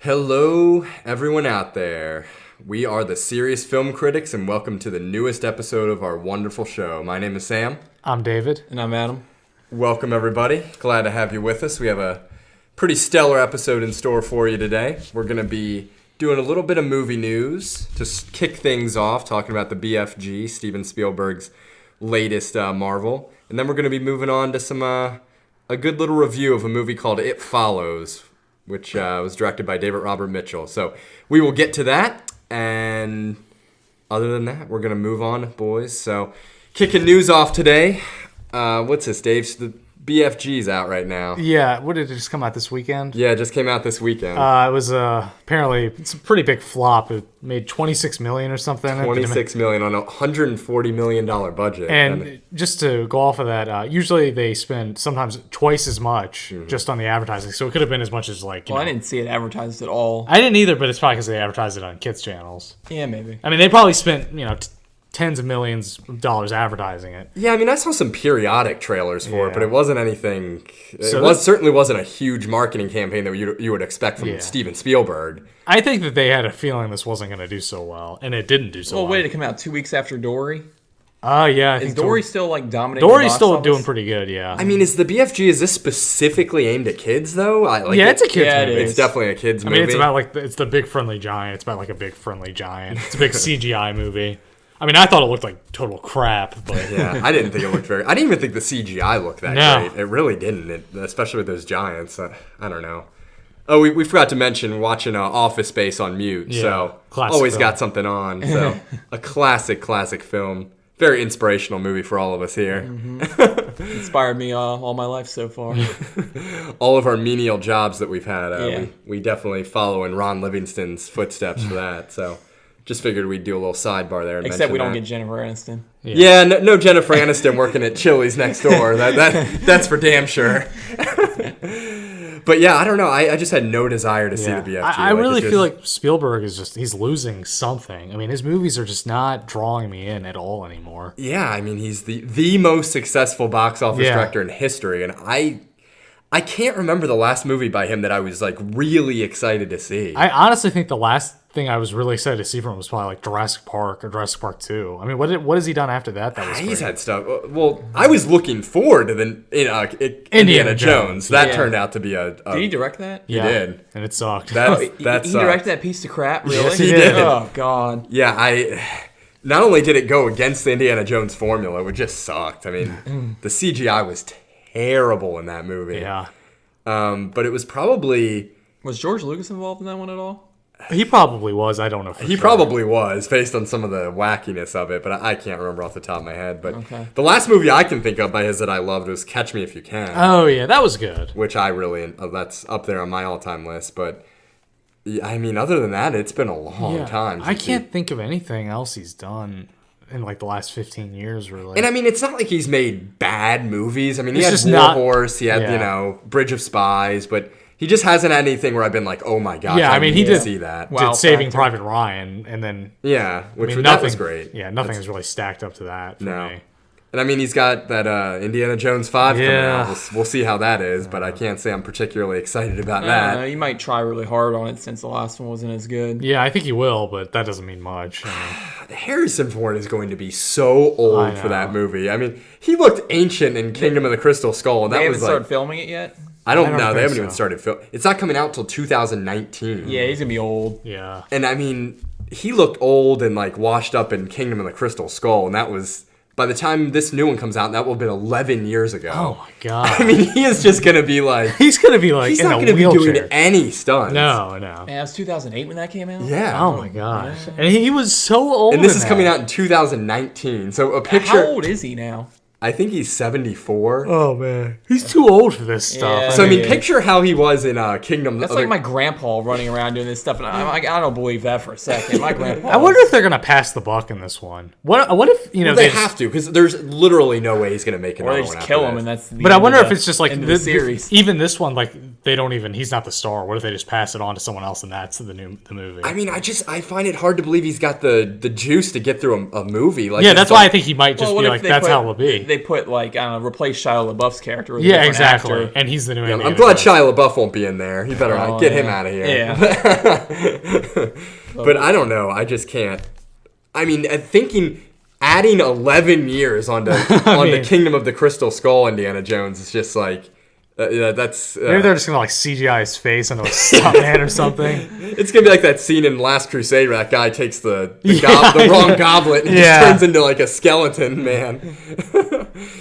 Hello, everyone out there. We are the Serious Film Critics, and welcome to the newest episode of our wonderful show. My name is Sam. I'm David. And I'm Adam. Welcome, everybody. Glad to have you with us. We have a pretty stellar episode in store for you today. We're going to be doing a little bit of movie news to kick things off, talking about the BFG, Steven Spielberg's latest Marvel. And then we're going to be moving on to some a good little review of a movie called It Follows, which was directed by David Robert Mitchell. So we will get to that, and other than that, we're going to move on, boys. So kicking news off today, what's this, Dave? The BFG's out right now. Yeah, what did it just come out this weekend? Yeah, it just came out this weekend. It was apparently it's a pretty big flop. It made $26 million or something. $26 million on a $140 million budget. And just to go off of that, usually they spend sometimes twice as much just on the advertising. So it could have been as much as like. I didn't see it advertised at all. I didn't either, but it's probably because they advertised it on kids' channels. Yeah, maybe. I mean, they probably spent tens of millions of dollars advertising it. Yeah, I mean, I saw some periodic trailers for it, but it wasn't anything. So certainly wasn't a huge marketing campaign that you would expect from Steven Spielberg. I think that they had a feeling this wasn't going to do so well, and it didn't do so well. Well, wait, it come out 2 weeks after Dory? Yeah. Is Dory still dominating? Dory's still doing pretty good, yeah. I mean, is the BFG, is this specifically aimed at kids, though? It's a kids movie. It's definitely a kids movie. I mean, it's about it's the big friendly giant. It's about a big friendly giant. It's a big CGI movie. I mean, I thought it looked like total crap, but yeah, I didn't think it looked very. I didn't even think the CGI looked that great. It really didn't, especially with those giants. I don't know. Oh, we forgot to mention watching Office Space on mute. Yeah, so classic always film. got something on. So a classic film. Very inspirational movie for all of us here. Mm-hmm. Inspired me all my life so far. All of our menial jobs that we've had, we definitely follow in Ron Livingston's footsteps for that. So. Just figured we'd do a little sidebar there. And Except we don't get Jennifer Aniston. Yeah, no Jennifer Aniston working at Chili's next door. That's for damn sure. But yeah, I don't know. I just had no desire to see the BFG. I really feel like Spielberg he's losing something. I mean, his movies are just not drawing me in at all anymore. Yeah, I mean, he's the most successful box office director in history, and I can't remember the last movie by him that I was really excited to see. I honestly think the last thing I was really excited to see from him was probably Jurassic Park or Jurassic Park 2. I mean, what has he done after that? That was he's great. had stuff. Well, I was looking forward to the Indiana Jones. That turned out to be a. Did he direct that? He did, and it sucked. He directed that piece of crap. Really? Yes, he did. Oh God. Yeah, not only did it go against the Indiana Jones formula, it just sucked. I mean, the CGI was terrible in that movie. Yeah. But it was probably. Was George Lucas involved in that one at all? He probably was. I don't know for He sure. probably was, based on some of the wackiness of it, but I can't remember off the top of my head. But the last movie I can think of by his that I loved was Catch Me If You Can. Oh, yeah, that was good. Which I really, that's up there on my all-time list. But, I mean, other than that, it's been a long time. I can't think of anything else he's done in the last 15 years, really. And, I mean, it's not like he's made bad movies. I mean, he it's had War Horse, he had, Bridge of Spies, but... He just hasn't had anything where I've been like, oh my gosh, I mean, he did see that. Did Saving Private Ryan, and then... Yeah, that was great. Yeah, nothing has really stacked up to that for me. And I mean, he's got that Indiana Jones 5 coming out. We'll see how that is, but I can't say I'm particularly excited about that. No, he might try really hard on it since the last one wasn't as good. Yeah, I think he will, but that doesn't mean much. Harrison Ford is going to be so old for that movie. I mean, he looked ancient in Kingdom of the Crystal Skull, and that was haven't started filming it yet? I don't know. They haven't even started filming. It's not coming out until 2019. Yeah, he's going to be old. Yeah. And I mean, he looked old and washed up in Kingdom of the Crystal Skull, and that was... By the time this new one comes out, that will have been 11 years ago. Oh, my God. I mean, he is just going to be He's going to be he's in not a going to be wheelchair. doing any stunts. No. Man, it was 2008 when that came out? Yeah. Oh, my gosh. Yeah. And he was so old. And this is coming out in 2019. So a picture... How old is he now? I think he's 74. Oh, man. He's too old for this stuff. Yeah, so, I mean, picture how he was in Kingdom. That's like my grandpa running around doing this stuff, and I don't believe that for a second. My grandpa. I wonder if they're going to pass the buck in this one. What if, well, they have to, because there's literally no way he's going to make another one. Or they just kill him, and that's the But I wonder if it's just the series. Even this one, they don't even, he's not the star. What if they just pass it on to someone else and that's the movie? I mean, I find it hard to believe he's got the juice to get through a movie. That's why I think he might just be that's how it'll be. they put like I don't know, replace Shia LaBeaux's character with a Yeah, different exactly. actor. And he's the new Yeah, Indiana I'm glad Jones. Shia LaBeouf won't be in there. You better get him out of here. Yeah. But I don't know. I just can't. I mean, adding 11 years onto Kingdom of the Crystal Skull Indiana Jones is just like that's. Maybe they're just gonna like CGI his face into a stuntman or something. It's gonna be like that scene in Last Crusade where that guy takes the wrong goblet and Yeah. just turns into like a skeleton man.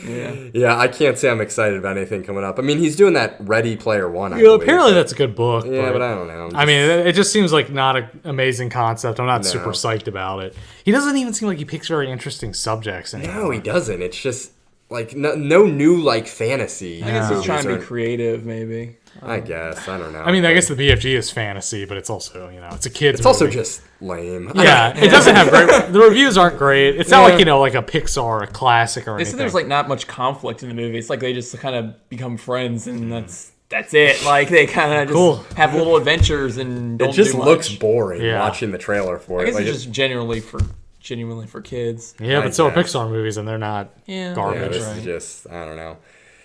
Yeah. Yeah, I can't say I'm excited about anything coming up. I mean, he's doing that Ready Player One. You know, apparently that's a good book. Yeah, but I don't know. I mean, it just seems like not an amazing concept. I'm not super psyched about it. He doesn't even seem like he picks very interesting subjects anymore. No, he doesn't. It's just like no new like fantasy. I guess he's movies trying to or- be creative, maybe. I guess I don't know. I mean, I guess the BFG is fantasy, but it's also, it's a kid's it's also movie. just lame. Yeah, it doesn't have great... The reviews aren't great. It's not like, like a Pixar, a classic or They anything. said there's like not much conflict in the movie. It's like they just kind of become friends and that's it. Like they kind of just Cool. have little adventures and don't It just do much. looks boring Yeah. watching the trailer for I it. guess Like it's just genuinely for kids. Yeah, I but so are guess. Pixar movies, and they're not Yeah. garbage. this right. is just I don't know.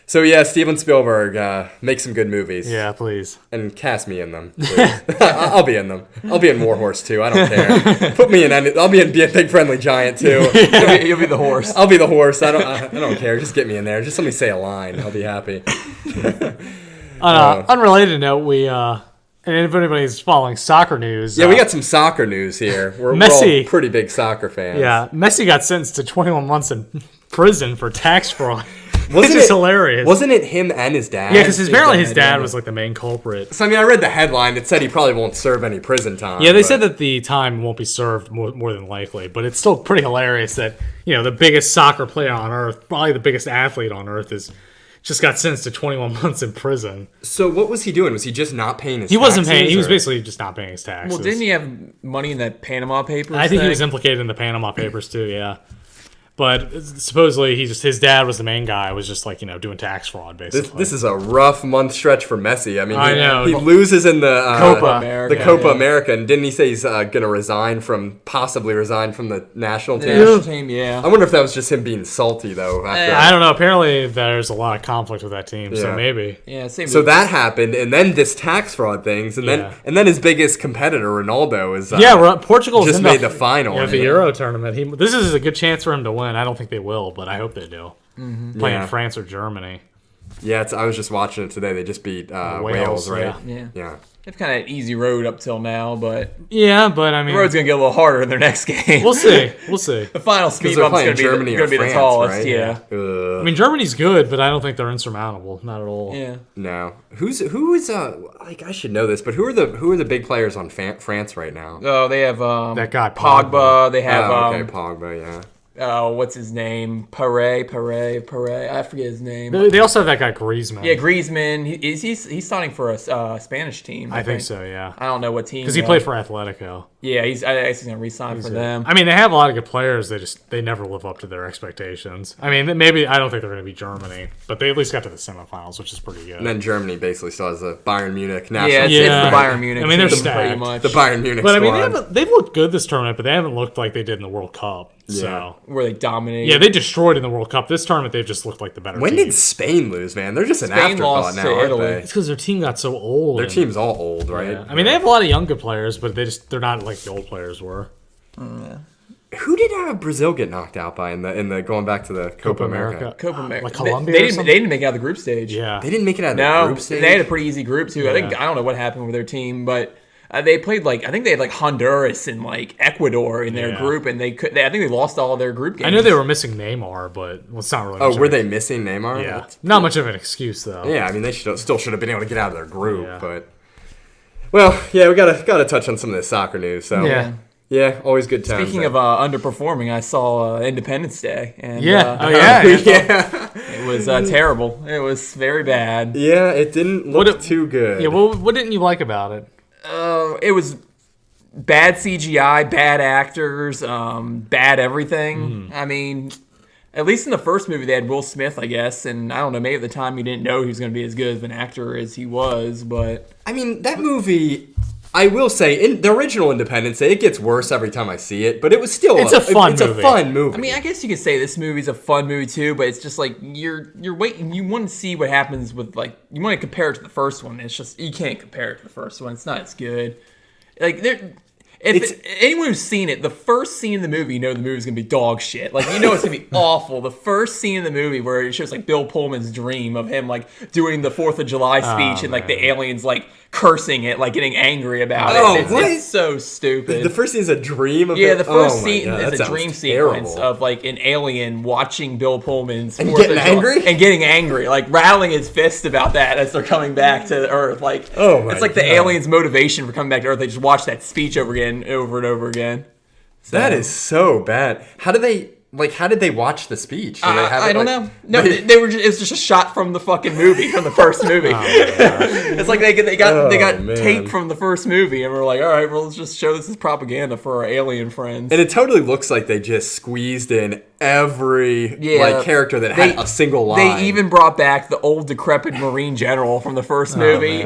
So yeah, Steven Spielberg, make some good movies. Yeah, please. And cast me in them. Please. I'll be in them. I'll be in Warhorse too. I don't care. Put me in. I'll be in Big Friendly Giant too. You'll be the horse. I'll be the horse. I don't care. Just get me in there. Just let me say a line. I'll be happy. On an unrelated note, and if anybody's following soccer news... Yeah, we got some soccer news here. We're all Messi. pretty big soccer fans. Yeah, Messi got sentenced to 21 months in prison for tax fraud. Wasn't Which is it- hilarious. Wasn't it him and his dad? Yeah, because apparently his dad, dad yeah. was like the main culprit. So I mean, I read the headline that said he probably won't serve any prison time. Yeah, they but- said that the time won't be served more than likely, but it's still pretty hilarious that, the biggest soccer player on earth, probably the biggest athlete on earth, just got sentenced to 21 months in prison. So what was he doing? Was he just not paying his He wasn't taxes, paying, he was or- basically just not paying his taxes. Well, didn't he have money in that Panama Papers? I think he thing? was implicated in the Panama Papers too, yeah. But supposedly his dad was the main guy, was just like, doing tax fraud basically. This is a rough month stretch for Messi. I mean, I know. he loses in the Copa America, the Copa yeah. America, and didn't he say he's going to possibly resign from the national The team? national team, yeah. I wonder if that was just him being salty though. After I don't know. Apparently, there's a lot of conflict with that team, so Yeah. maybe. Yeah, same. So that happened, and then this tax fraud things, and Yeah. then his biggest competitor, Ronaldo, is Portugal just made the final. Yeah, the Euro tournament. This is a good chance for him to win. I don't think they will, but I hope they do. Playing Yeah. France or Germany. Yeah, I was just watching it today. They just beat Wales, right? Yeah. Yeah. They've kind of had an easy road up till now, but Yeah, but I the mean, road's gonna get a little harder in their next game. we'll see. We'll see. The final Because speed they're bump's playing gonna Germany be or the France, tallest. right? Yeah. I mean, Germany's good, but I don't think they're insurmountable. Not at all. Yeah. No. Who is like I should know this, but who are the big players on France right now? Oh, they have That guy, Pogba. They have okay, Pogba, yeah. what's his name? Pare. I forget his name. They also have that guy Griezmann. Yeah, Griezmann. He's starting for a Spanish team. I think so. Yeah, I don't know what team. because he though. played for Atletico. Yeah, I guess he's gonna re-sign for them. I mean, they have a lot of good players. They never live up to their expectations. I mean, maybe I don't think they're going to beat Germany, but they at least got to the semifinals, which is pretty good. And then Germany basically still has a Bayern Munich national Yeah, it's, team. it's Yeah. the Bayern Munich. I mean, they're team, stacked. pretty much. The Bayern Munich But I squad. mean, they've looked good this tournament, but they haven't looked like they did in the World Cup. Yeah. So where they dominated. yeah, they destroyed in the World Cup. This tournament, they've just looked like the better When team. did Spain lose, man? They're just an Spain afterthought lost now, to aren't Italy. they? It's because their team got so old. Their and- team's all old, right? Yeah. I mean, they have a lot of young good players, but they're not like the old players were. Who did Brazil get knocked out by in the going back to the Copa America? Copa America. Like Colombia They or didn't. something? They didn't make it out of the group stage. Yeah. They didn't make it out of the No, group stage. they had a pretty easy group too. I don't know what happened with their team, but they played I think they had Honduras and Ecuador in their Yeah. group, and I think they lost all of their group games. I know they were missing Neymar, but it's not really. Oh, much were of they an- missing Neymar? Yeah, not much of an excuse though. Yeah, I mean they still should have been able to get out of their group, Yeah. but well, yeah, we gotta touch on some of this soccer news. So yeah, always good times. Speaking of underperforming, I saw Independence Day, and Yeah. uh, yeah, it was terrible. It was very bad. yeah, it didn't look too good. Yeah. Well, what didn't you like about it? It was bad CGI, bad actors, bad everything. I mean, at least in the first movie, they had Will Smith, I guess, and I don't know, maybe at the time you didn't know he was going to be as good of an actor as he was, but I mean, that movie, I will say, in the original Independence Day, it gets worse every time I see it, but it was still It's a fun movie. I mean, I guess you could say this movie's a fun movie too, but it's just like you're waiting. You want to see what happens with you want to compare it to the first one. It's just you can't compare it to the first one. It's not as good. Like if anyone who's seen it, the first scene in the movie, you know the movie's gonna be dog shit. Like you know it's gonna be awful. The first scene in the movie where it shows like Bill Pullman's dream of him like doing the 4th of July speech and like the aliens like cursing it, like getting angry about it. It's so stupid. The first scene is a dream of the first scene is a dream sequence of like an alien watching Bill Pullman's and getting angry, like rattling his fist about that as they're coming back to Earth. Like it's like the aliens' motivation for coming back to Earth. They just watch that speech over and over again. So. That is so bad. How did they watch the speech? I don't know. No, they were. It was just a shot from the fucking movie, from the first movie. It's like they got tape from the first movie, and we're like, all right, well, let's just show this as propaganda for our alien friends. And it totally looks like they just squeezed in every character that had a single line. They even brought back the old decrepit Marine general from the first movie.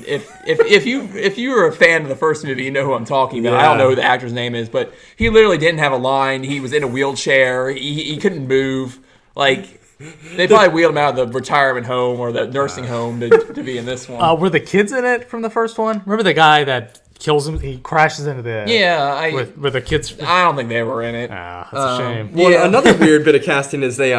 If you were a fan of the first movie, you know who I'm talking about. I don't know who the actor's name is, but he literally didn't have a line. He was in a wheelchair. He couldn't move. Like they probably wheeled him out of the retirement home or the nursing home to be in this one. Were the kids in it from the first one? Remember the guy that kills him? He crashes into the with the kids. I don't think they were in it. That's a shame. Well, another weird bit of casting is they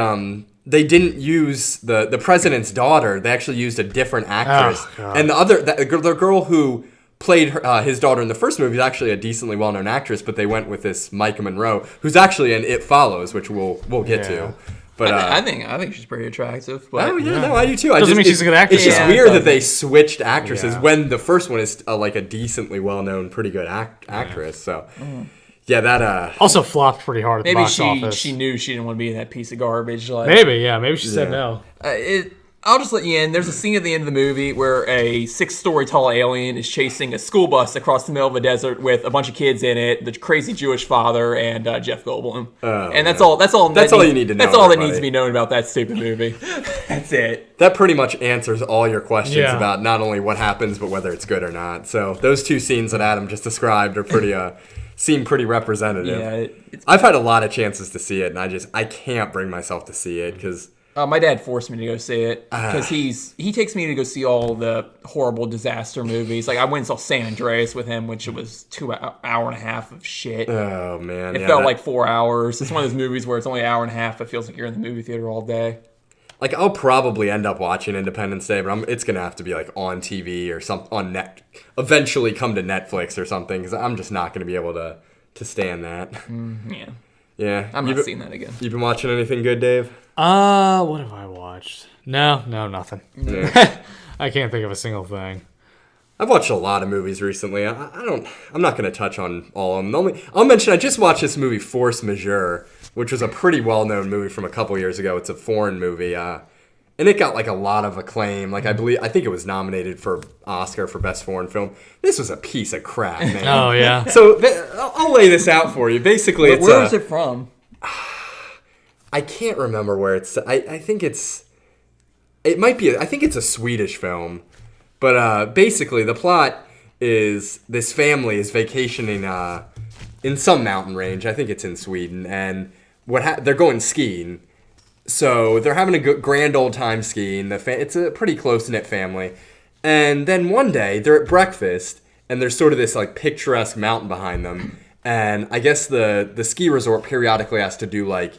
didn't use the president's daughter. They actually used a different actress, and the girl who played his daughter in the first movie is actually a decently well-known actress, but they went with this Micah Monroe, who's actually in It Follows, which we'll get to. But I think she's pretty attractive. But, no, I do too. Doesn't mean she's a good actress. It's just weird that they switched actresses when the first one is like a decently well-known, pretty good actress. So, that also flopped pretty hard at the box office. She knew she didn't want to be in that piece of garbage. Like, maybe she said no. I'll just let you in. There's a scene at the end of the movie where a 6-story tall alien is chasing a school bus across the middle of a desert with a bunch of kids in it, the crazy Jewish father, and Jeff Goldblum. And that's all. That's all you need to know. That's all that needs to be known about that stupid movie. That's it. That pretty much answers all your questions about not only what happens, but whether it's good or not. So those two scenes that Adam just described are pretty seem pretty representative. Yeah, I've had a lot of chances to see it, and I can't bring myself to see it because. My dad forced me to go see it because he takes me to go see all the horrible disaster movies. Like I went and saw San Andreas with him, which was 2 hour and a half of shit. Oh man, it felt like 4 hours. It's one of those movies where it's only an hour and a half, but feels like you're in the movie theater all day. Like I'll probably end up watching Independence Day, but it's gonna have to be like on TV or something eventually come to Netflix or something because I'm just not gonna be able to stand that. Yeah. I'm not seeing that again. You've been watching anything good, Dave? What have I watched? No, nothing. Yeah. I can't think of a single thing. I've watched a lot of movies recently. I'm not going to touch on all of them. I'll mention I just watched this movie Force Majeure, which was a pretty well-known movie from a couple years ago. It's a foreign movie, and it got like a lot of acclaim. Like I think it was nominated for Oscar for Best Foreign Film. This was a piece of crap, man. Oh yeah. So I'll lay this out for you. Basically, where is it from? I can't remember where it's. I think it's. It might be. I think it's a Swedish film, but basically the plot is this family is vacationing in some mountain range. I think it's in Sweden, and they're going skiing. So they're having a grand old time skiing. It's a pretty close-knit family. And then one day they're at breakfast and there's sort of this like picturesque mountain behind them. And I guess the ski resort periodically has to do like,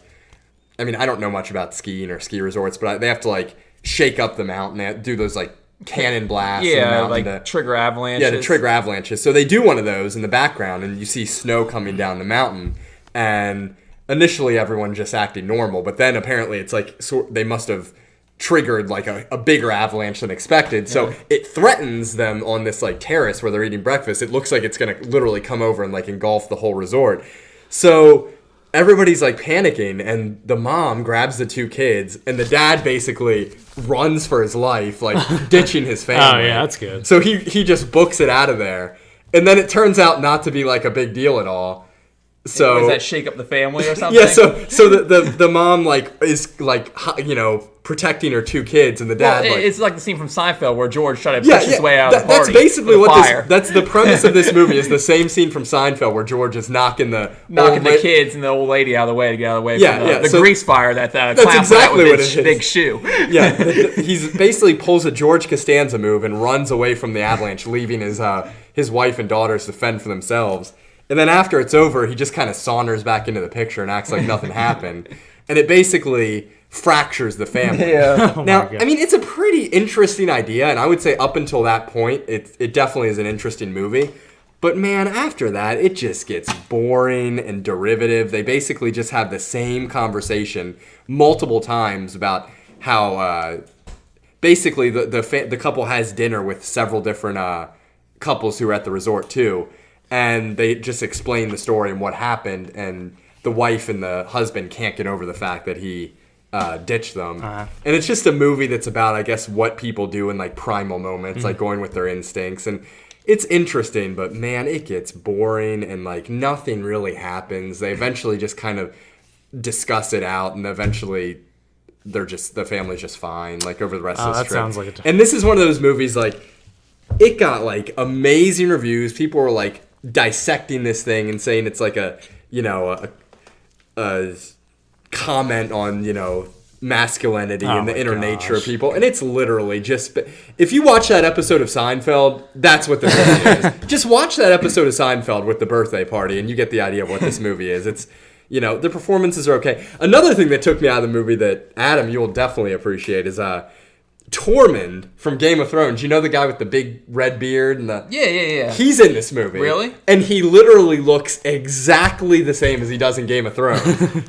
I mean, I don't know much about skiing or ski resorts, but they have to like shake up the mountain. They have to do those like cannon blasts. Yeah, like trigger avalanches. Yeah, to trigger avalanches. So they do one of those in the background and you see snow coming down the mountain. And initially everyone just acted normal, but then apparently it's like they must have triggered like a bigger avalanche than expected. So it threatens them on this like terrace where they're eating breakfast. It looks like it's going to literally come over and like engulf the whole resort. So everybody's like panicking and the mom grabs the two kids and the dad basically runs for his life, like ditching his family. Oh yeah, that's good. So he just books it out of there. And then it turns out not to be like a big deal at all. So does that shake up the family or something? yeah, so the mom is protecting her 2 kids, and the dad it's like the scene from Seinfeld where George tried to push his way out of the party. That's basically with what fire. that's the premise of this movie is the same scene from Seinfeld where George is knocking the kids and the old lady out of the way to get out of the way from the so grease fire that that's clown exactly put out what with it his is. big shoe. Yeah, he's basically pulls a George Costanza move and runs away from the avalanche, leaving his wife and daughters to fend for themselves. And then after it's over, he just kind of saunters back into the picture and acts like nothing happened. And it basically fractures the family. Yeah. Now, I mean, it's a pretty interesting idea, and I would say up until that point, it definitely is an interesting movie. But man, after that, it just gets boring and derivative. They basically just have the same conversation multiple times about how basically the couple has dinner with several different couples who are at the resort too, and they just explain the story and what happened, and the wife and the husband can't get over the fact that he ditched them. And it's just a movie that's about, I guess, what people do in like primal moments, like going with their instincts. And it's interesting, but man, it gets boring and like nothing really happens. They eventually just kind of discuss it out, and eventually the family's just fine, like over the rest of this trip. Sounds like And this is one of those movies, like, it got like amazing reviews. People were like dissecting this thing and saying it's like a comment on, masculinity and the inner nature of people. And it's literally just, if you watch that episode of Seinfeld, that's what the movie is. Just watch that episode of Seinfeld with the birthday party and you get the idea of what this movie is. It's, the performances are okay. Another thing that took me out of the movie that, Adam, you will definitely appreciate is Tormund from Game of Thrones. You know the guy with the big red beard and the Yeah. He's in this movie. Really? And he literally looks exactly the same as he does in Game of Thrones.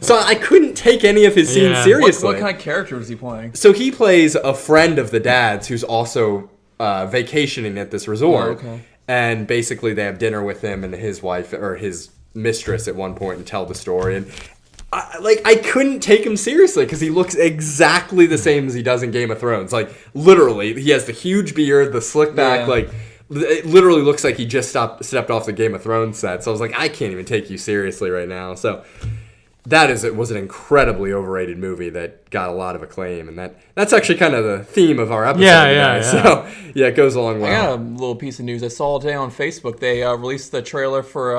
So I couldn't take any of his scenes seriously. What kind of character was he playing? So he plays a friend of the dad's who's also vacationing at this resort. Oh, okay. And basically they have dinner with him and his wife or his mistress at one point and tell the story. And I couldn't take him seriously because he looks exactly the same as he does in Game of Thrones. Like, literally, he has the huge beard, the slick back, it literally looks like he just stepped off the Game of Thrones set. So I was like, I can't even take you seriously right now. So it was an incredibly overrated movie that got a lot of acclaim, and that's actually kind of the theme of our episode today. Yeah. So it goes along well. I got a little piece of news. I saw today on Facebook. They released the trailer for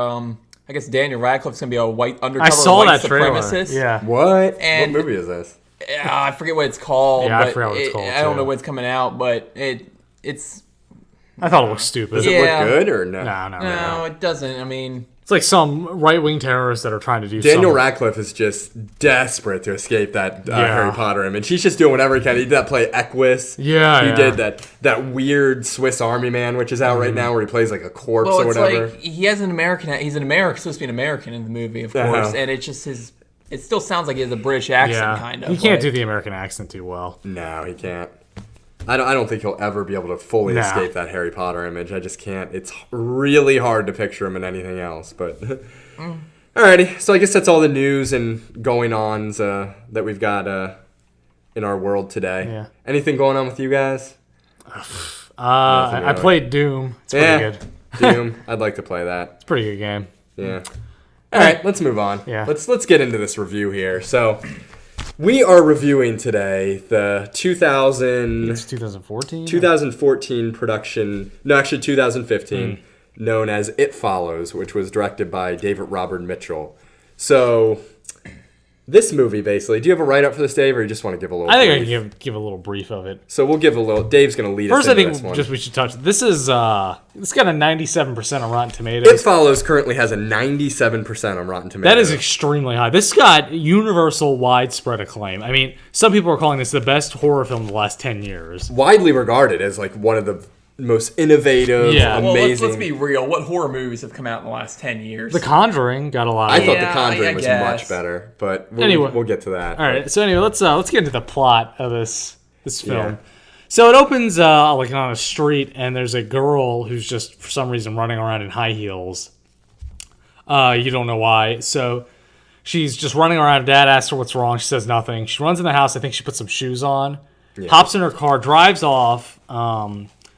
I guess Daniel Radcliffe's going to be a undercover white supremacist. Yeah. What? And what movie is this? I forget what it's called. Yeah, I forgot what it's called, I don't too. know when it's coming out, but it's... I thought it looked stupid. Does it look good or no? No, it doesn't. I mean... It's like some right-wing terrorists that are trying to do Daniel something. Radcliffe is just desperate to escape that Harry Potter image. He's just doing whatever he can. He did that play Equus. He did that weird Swiss Army Man, which is out right now, where he plays like a corpse or whatever. Like he has an American. He's supposed to be an American in the movie, of course, and it's just his. It still sounds like he has a British accent, kind of. He can't do the American accent too well. No, he can't. I don't think he'll ever be able to fully escape that Harry Potter image. I just can't. It's really hard to picture him in anything else. But alrighty, so I guess that's all the news and going-ons that we've got in our world today. Yeah. Anything going on with you guys? I played Doom. It's pretty good. Doom. I'd like to play that. It's a pretty good game. Yeah. All right, let's move on. Yeah. Let's get into this review here. So, we are reviewing today the 2014? 2014 production, no, actually 2015, known as It Follows, which was directed by David Robert Mitchell. So, this movie, basically, do you have a write-up for this, Dave, or you just want to give a little I think brief? I can give a little brief of it. So, we'll give a little, Dave's going to lead First, us into I this think one. just we should touch, this is, it's got a 97% on Rotten Tomatoes. It Follows currently has a 97% on Rotten Tomatoes. That is extremely high. This got universal widespread acclaim. I mean, some people are calling this the best horror film of the last 10 years. widely regarded as like one of the most innovative, Well, amazing. let's be real. What horror movies have come out in the last 10 years? The Conjuring got a lot I of thought Yeah, The Conjuring I was guess. much better, but Anyway. we'll get to that. All right, so anyway, let's get into the plot of this film. Yeah. So it opens like on a street, and there's a girl who's just for some reason running around in high heels. You don't know why. So she's just running around. Dad asks her what's wrong. She says nothing. She runs in the house. I think she puts some shoes on. Hops in her car, drives off.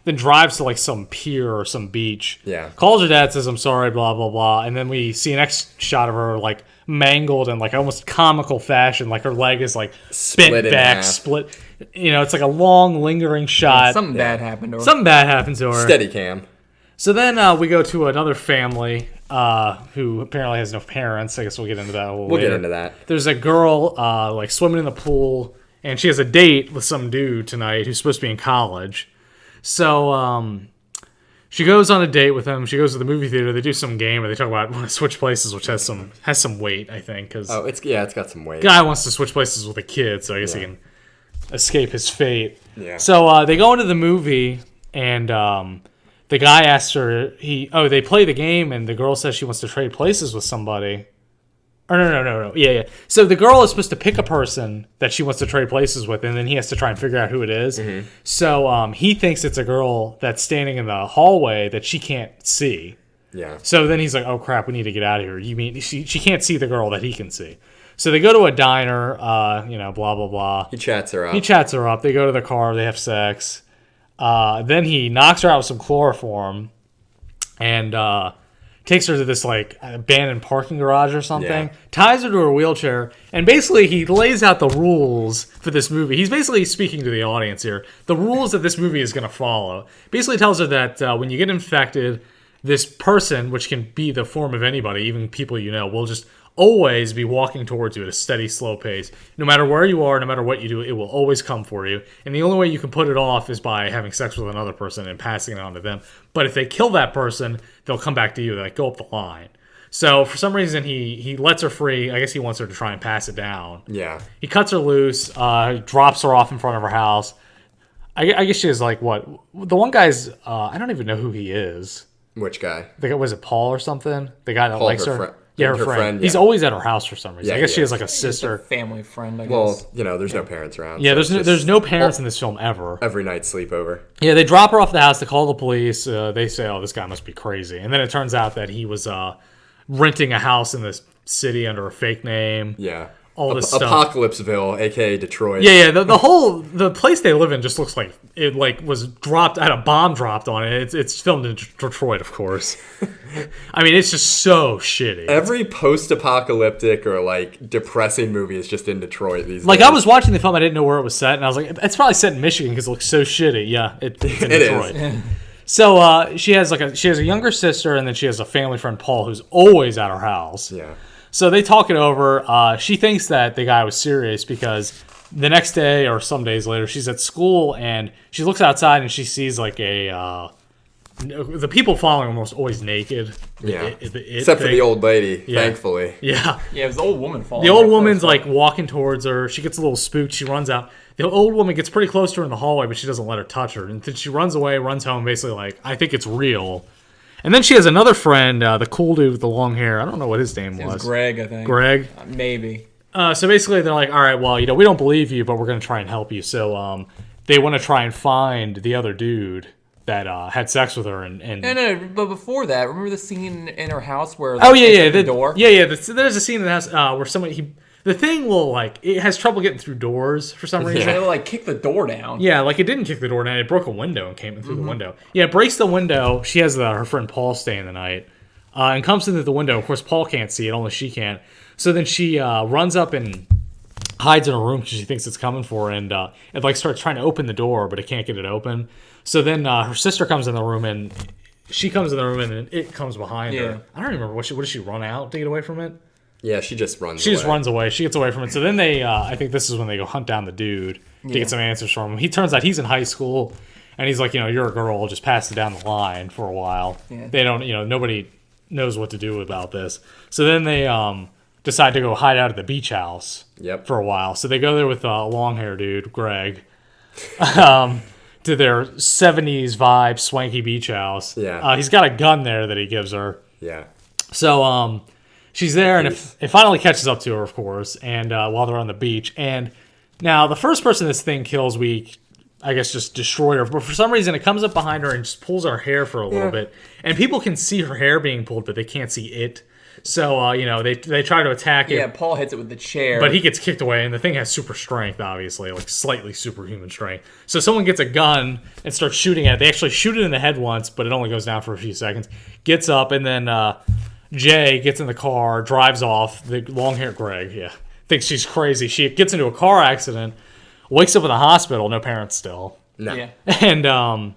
then drives to like some pier or some beach. Yeah. Calls her dad, says, I'm sorry, blah, blah, blah. And then we see an next shot of her like mangled in like almost comical fashion. Like her leg is like Split bent in back, half. split. You know, it's like a long, lingering shot. Something bad happened to her. Something bad happened to her. Steady cam. So then we go to another family who apparently has no parents. I guess we'll get into that a little We'll later. get into that. There's a girl like swimming in the pool, and she has a date with some dude tonight who's supposed to be in college. So she goes on a date with him. She goes to the movie theater. They do some game where they talk about want to switch places, which has some weight, I think, because It's got some weight. guy wants to switch places with a kid, so I guess he can escape his fate. Yeah. So they go into the movie, and the guy asks her. They play the game, and the girl says she wants to trade places with somebody. Or no. Yeah. So the girl is supposed to pick a person that she wants to trade places with, and then he has to try and figure out who it is. Mm-hmm. So he thinks it's a girl that's standing in the hallway that she can't see. Yeah. So then he's like, "Oh crap, we need to get out of here." You mean she can't see the girl that he can see? So they go to a diner. Blah blah blah. He chats her up. He chats her up. They go to the car. They have sex. Then he knocks her out with some chloroform, and takes her to this like abandoned parking garage or something. Yeah. Ties her to her wheelchair, and basically he lays out the rules for this movie. He's basically speaking to the audience here. The rules that this movie is going to follow. Basically tells her that when you get infected, this person, which can be the form of anybody, even people you know, will just always be walking towards you at a steady, slow pace. No matter where you are, no matter what you do, it will always come for you. And the only way you can put it off is by having sex with another person and passing it on to them. But if they kill that person, they'll come back to you. They like go up the line. So for some reason, he lets her free. I guess he wants her to try and pass it down. Yeah. He cuts her loose, drops her off in front of her house. I guess she is like, what? The one guy's, I don't even know who he is. Which guy? The guy, was it Paul or something? The guy that Paul, likes her her? friend. Yeah, her Her friend. friend, He's yeah. always at her house for some reason. Yeah, I guess he she is. has like a Just sister. a family friend, I guess. Well, there's no parents around. Yeah, so there's it's there's just no parents in this film ever. every night sleepover. Yeah, they drop her off at the house. They call the police. They say, "Oh, this guy must be crazy." And then it turns out that he was renting a house in this city under a fake name. Yeah. All this stuff. Apocalypseville, aka Detroit. Yeah. The place they live in just looks like it was dropped. Had a bomb dropped on it. It's filmed in Detroit, of course. I mean, it's just so shitty. Every post-apocalyptic or like depressing movie is just in Detroit these days. Like I was watching the film, I didn't know where it was set, and I was like, "It's probably set in Michigan because it looks so shitty." Yeah, it's in It Detroit. is. So she has a younger sister, and then she has a family friend, Paul, who's always at her house. Yeah. So they talk it over. She thinks that the guy was serious because the next day or some days later, she's at school and she looks outside and she sees like the people following almost always naked. Yeah. Except for the old lady, thankfully. Yeah. Yeah, it was the old woman falling. The old woman's like walking towards her. She gets a little spooked. She runs out. The old woman gets pretty close to her in the hallway, but she doesn't let her touch her. And then she runs away, runs home, basically like, I think it's real. And then she has another friend, the cool dude with the long hair. I don't know what his name It was. was Greg, I think. Greg. Maybe. So basically, they're like, all right, well, we don't believe you, but we're going to try and help you. So they want to try and find the other dude that had sex with her. And No, but before that, remember the scene in her house where oh, they yeah. took the door? Yeah. There's a scene in the house where somebody, the thing will, like, it has trouble getting through doors for some reason. They like kick the door down. Yeah, like it didn't kick the door down. It broke a window and came in through the window. Yeah, it breaks the window. She has her friend Paul staying the night and comes into the window. Of course, Paul can't see it. Only she can. So then she runs up and hides in her room because she thinks it's coming for her. And it like starts trying to open the door, but it can't get it open. So then her sister comes in the room and she comes in the room and it comes behind her. I don't remember. What does she run out to get away from it? Yeah, she just runs She away. just runs away. She gets away from it. So then they, I think this is when they go hunt down the dude to get some answers from him. He turns out he's in high school, and he's like, you're a girl, just pass it down the line for a while. Yeah. They don't, nobody knows what to do about this. So then they decide to go hide out at the beach house for a while. So they go there with a long-hair dude, Greg, to their 70s vibe, swanky beach house. Yeah. He's got a gun there that he gives her. Yeah. So, she's there, and it finally catches up to her, of course, and while they're on the beach. And now, the first person this thing kills, I guess, just destroy her. But for some reason, it comes up behind her and just pulls her hair for a little bit. And people can see her hair being pulled, but they can't see it. So, they try to attack it. Yeah, Paul hits it with the chair. But he gets kicked away, and the thing has super strength, obviously, like slightly superhuman strength. So someone gets a gun and starts shooting at it. They actually shoot it in the head once, but it only goes down for a few seconds. Gets up, and then Jay gets in the car, drives off. The long-haired Greg, thinks she's crazy. She gets into a car accident, wakes up in the hospital, no parents still. No. Yeah. And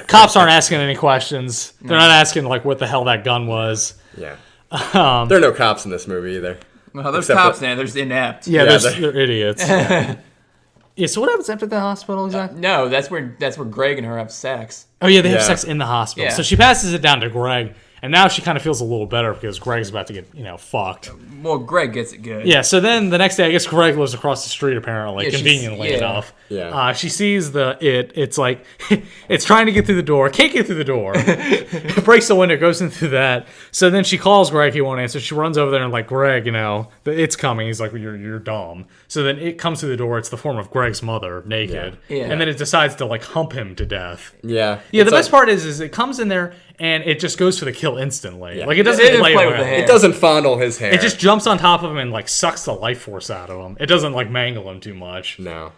cops aren't asking any questions. They're not asking, like, what the hell that gun was. Yeah. There are no cops in this movie either. Well, there's Except cops for- in it. There's inept. Yeah, Yeah, they're idiots. Yeah, so what happens after the hospital exactly? No, that's where Greg and her have sex. Oh, yeah, they have Yeah. sex in the hospital. Yeah. So she passes it down to Greg, and now she kind of feels a little better because Greg's about to get, fucked. Well, Greg gets it good. Yeah, so then the next day, I guess Greg lives across the street, apparently, Yeah, she's- conveniently yeah. enough. Yeah. She sees it's like, it's trying to get through the door, can't get through the door. It breaks the window, goes in through that. So then she calls Greg, he won't answer. She runs over there and like, Greg, it's coming. He's like, you're dumb. So then it comes through the door. It's the form of Greg's mother, naked. Yeah. And then it decides to like hump him to death. Yeah. Yeah, It's the best like- part is it comes in there and it just goes for the kill instantly. Yeah. Like it doesn't It didn't play, play with around. the hair. It doesn't fondle his hair. It just jumps on top of him and like sucks the life force out of him. It doesn't like mangle him too much. No.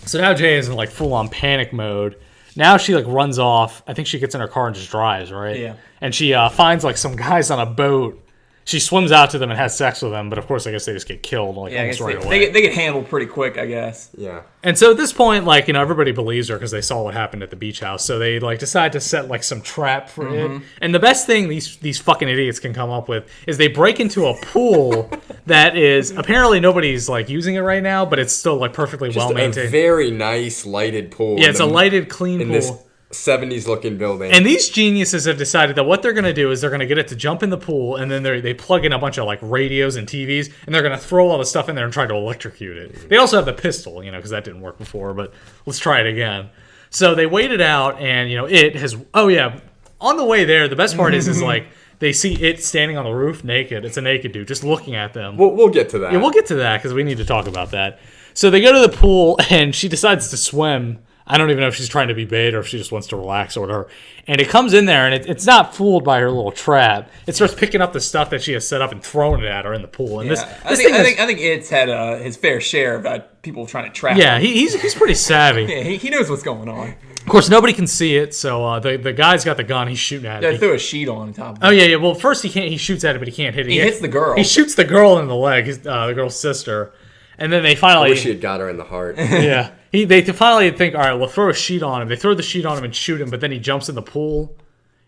So now Jay is in like full on panic mode. Now she like runs off. I think she gets in her car and just drives, right? Yeah. And she finds like some guys on a boat. She swims out to them and has sex with them, but of course I guess they just get killed like Yeah, I guess almost right away. they get handled pretty quick, I guess. Yeah. And so at this point, like, everybody believes her because they saw what happened at the beach house. So they, like, decide to set, like, some trap for it. And the best thing these fucking idiots can come up with is they break into a pool that is, apparently nobody's, like, using it right now, but it's still, like, perfectly Just well a maintained. very nice lighted pool. Yeah, it's a lighted, clean in pool. this 70s looking building. And these geniuses have decided that what they're going to do is they're going to get it to jump in the pool, and then they plug in a bunch of like radios and TVs, and they're going to throw all the stuff in there and try to electrocute it. They also have the pistol, because that didn't work before, but let's try it again. So they wait it out, and it has. Oh yeah, on the way there, the best part is like they see it standing on the roof naked. It's a naked dude just looking at them. we'll get to that. Yeah, we'll get to that because we need to talk about that. So they go to the pool, and she decides to swim. I don't even know if she's trying to be bait or if she just wants to relax or whatever. And it comes in there, and it's not fooled by her little trap. It starts picking up the stuff that she has set up and throwing it at her in the pool. And I think it's had his fair share of people trying to trap yeah, him. he's pretty savvy. Yeah, he knows what's going on. Of course, nobody can see it, so the guy's got the gun. He's shooting at Yeah, it. threw a sheet on top of it. Oh yeah. Well, first he can't. He shoots at it, but he can't hit it. He hits the girl. He shoots the girl in the leg. The girl's sister. And then they finally. I wish she had got her in the heart. Yeah. They finally think, all right, we'll throw a sheet on him. They throw the sheet on him and shoot him, but then he jumps in the pool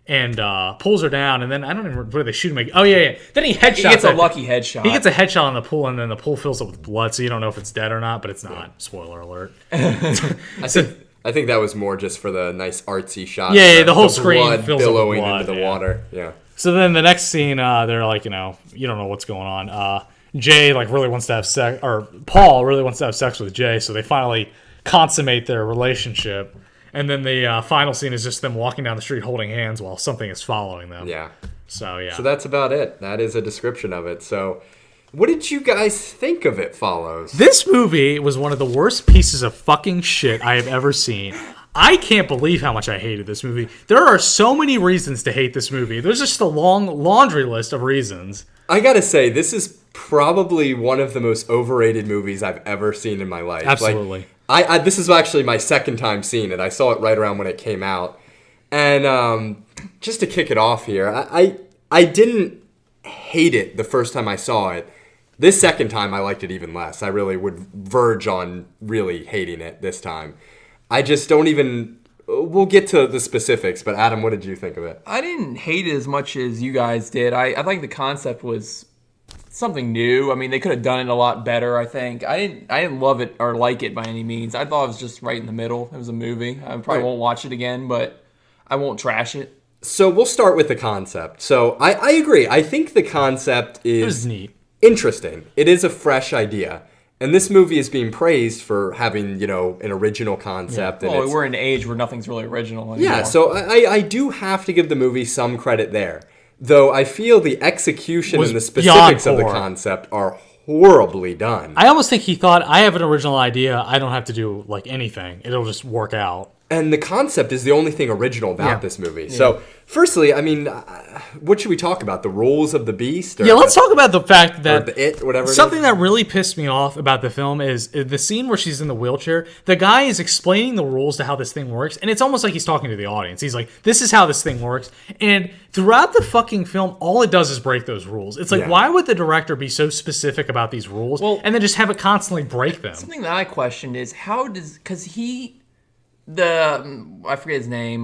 and pulls her down. And then I don't even remember what they shoot him. Oh yeah. Then he headshots. He gets a it. lucky headshot. He gets a headshot on the pool, and then the pool fills up with blood, so you don't know if it's dead or not. But it's not. Spoiler alert. I think that was more just for the nice artsy shot. Yeah, the whole screen blood fills up with billowing blood, into the yeah. water. Yeah. So then the next scene, they're like, you don't know what's going on. Jay really wants to have sex, or Paul really wants to have sex with Jay, so they finally consummate their relationship. And then the final scene is just them walking down the street holding hands while something is following them. Yeah. So yeah. So that's about it. That is a description of it. So, what did you guys think of It Follows? This movie was one of the worst pieces of fucking shit I have ever seen. I can't believe how much I hated this movie. There are so many reasons to hate this movie. There's just a long laundry list of reasons. I gotta say, this is probably one of the most overrated movies I've ever seen in my life. Absolutely. Like, this is actually my second time seeing it. I saw it right around when it came out. And just to kick it off here, I didn't hate it the first time I saw it. This second time, I liked it even less. I really would verge on really hating it this time. I just don't even... We'll get to the specifics, but Adam, what did you think of it? I didn't hate it as much as you guys did. I think the concept was something new. I mean, they could have done it a lot better, I think. I didn't love it or like it by any means. I thought it was just right in the middle. It was a movie. I probably won't watch it again, but I won't trash it. So we'll start with the concept. So I agree. I think the concept It was is neat. interesting. It is a fresh idea. And this movie is being praised for having, an original concept. And Well, it's- we're in an age where nothing's really original anymore. yeah, so I do have to give the movie some credit there. Though I feel the execution Was and the beyond specifics of the poor. concept are horribly done. I almost think he thought, I have an original idea. I don't have to do, anything. It'll just work out. And the concept is the only thing original about this movie. So, firstly, I mean, what should we talk about? The rules of the beast? Or let's talk about the fact that whatever. Something that really pissed me off about the film is the scene where she's in the wheelchair. The guy is explaining the rules to how this thing works, and it's almost like he's talking to the audience. He's like, "This is how this thing works," and throughout the fucking film, all it does is break those rules. It's like, why would the director be so specific about these rules and then just have it constantly break them? Something that I questioned is because I forget his name.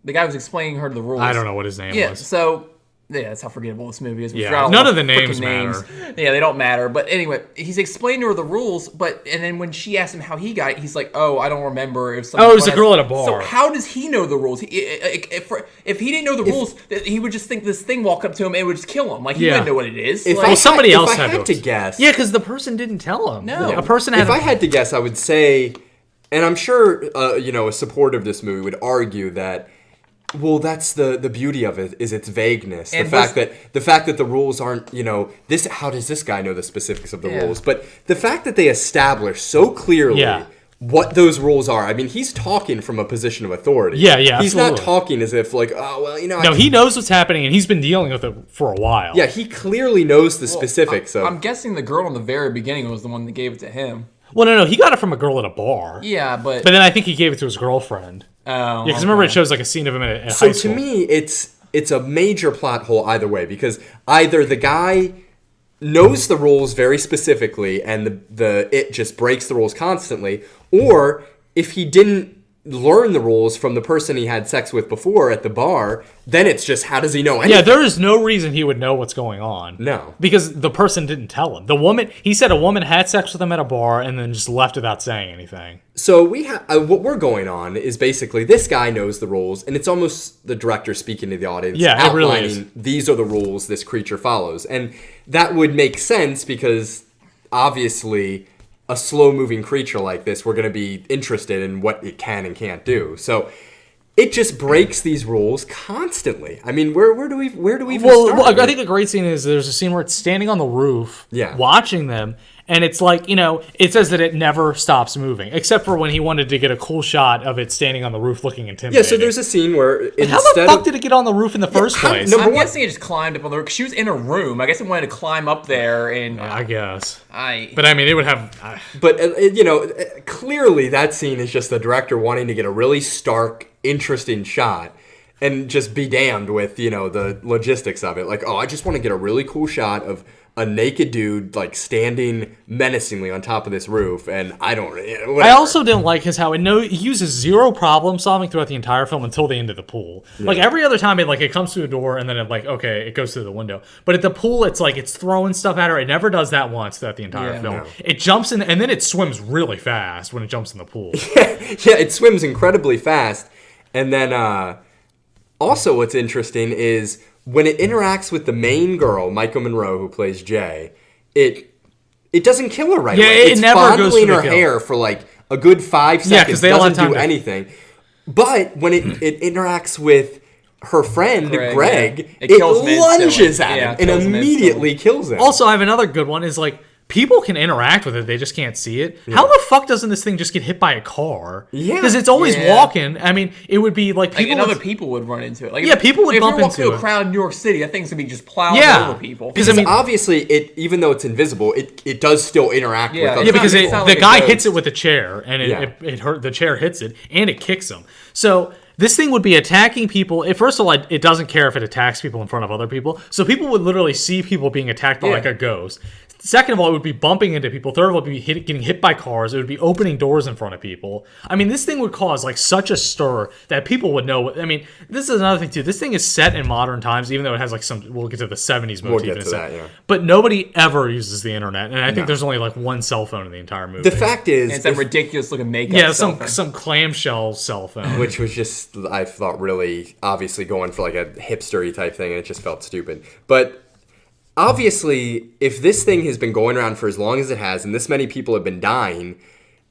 The guy was explaining her the rules. I don't know what his name was. So that's how forgettable this movie is. None of the names matter. Yeah, they don't matter. But anyway, he's explaining to her the rules. And then when she asked him how he got it, he's like, "Oh, I don't remember." It was a girl at a bar. So how does he know the rules? If he didn't know the rules, he would just think this thing walk up to him and it would just kill him. Like he wouldn't know what it is. Somebody else if I had to guess. Yeah, because the person didn't tell him. No, a person had. If I had to guess, I would say, and I'm sure a supporter of this movie would argue that. Well, that's the beauty of it is its vagueness. The fact that the rules aren't, this. How does this guy know the specifics of the rules? But the fact that they establish so clearly what those rules are. I mean, he's talking from a position of authority. Yeah, He's absolutely. not talking as if like, oh well, No, he knows what's happening, and he's been dealing with it for a while. Yeah, he clearly knows the specifics of. I'm guessing the girl in the very beginning was the one that gave it to him. Well, no, he got it from a girl at a bar. Yeah, but then I think he gave it to his girlfriend. Oh, yeah, because remember it shows like a scene of him at high So school. to me, it's a major plot hole either way because either the guy knows the rules very specifically and it just breaks the rules constantly, or if he didn't learn the rules from the person he had sex with before at the bar, then it's just how does he know anything? Yeah, there is no reason he would know what's going on. No. Because the person didn't tell him. He said a woman had sex with him at a bar and then just left without saying anything. So what we're going on is basically this guy knows the rules, and it's almost the director speaking to the audience, Yeah, it really outlining these are the rules this creature follows. And that would make sense because obviously a slow-moving creature like this, we're going to be interested in what it can and can't do. So it just breaks these rules constantly. I mean, where do we even start? I think a great scene is there's a scene where it's standing on the roof, watching them, and it's like, it says that it never stops moving, except for when he wanted to get a cool shot of it standing on the roof looking intimidating. Yeah, so there's a scene where how the fuck did it get on the roof in the first place? I'm guessing it just climbed up on the roof because she was in a room. I guess it wanted to climb up there, and I guess. But I mean, it would have. But clearly that scene is just the director wanting to get a really stark, interesting shot. And just be damned with, the logistics of it. Like, oh, I just want to get a really cool shot of a naked dude, like, standing menacingly on top of this roof. And whatever. I also didn't like how he uses zero problem solving throughout the entire film until the end of the pool. Yeah. Like, every other time, it comes to a door and then it goes through the window. But at the pool, it's like it's throwing stuff at her. It never does that once throughout the entire film. No. It jumps in, and then it swims really fast when it jumps in the pool. Yeah, it swims incredibly fast. And then, also, what's interesting is when it interacts with the main girl, Michael Monroe, who plays Jay, it doesn't kill her right away. It never goes fondling her hair for like a good 5 seconds. Yeah, because they doesn't do anything. But when it interacts with her friend Greg, it lunges at him and immediately kills him. Also, I have another good one. Is like, people can interact with it, they just can't see it. Yeah. How the fuck doesn't this thing just get hit by a car? Yeah. Because it's always walking. I mean, it would be like people... other people would run into it. Like, people would bump into it. If you're walking through a crowd in New York City, that thing's going to be just plowing over people. Because obviously, even though it's invisible, it does still interact with other people. Yeah, because the guy hits it with a chair, and it hurt. The chair hits it, and it kicks him. So... this thing would be attacking people. First of all, it doesn't care if it attacks people in front of other people. So people would literally see people being attacked by like a ghost. Second of all, it would be bumping into people. Third of all, it would be getting hit by cars. It would be opening doors in front of people. I mean, this thing would cause like such a stir that people would know. I mean, this is another thing too. This thing is set in modern times, even though it has like we'll get to the 70s motif. We'll get to that, yeah. But nobody ever uses the internet. And I think there's only like one cell phone in the entire movie. The fact is... and it's that ridiculous looking makeup cell phone. Some clamshell cell phone. Which was just, I thought, really obviously going for like a hipster-y type thing, and it just felt stupid. But... obviously, if this thing has been going around for as long as it has, and this many people have been dying,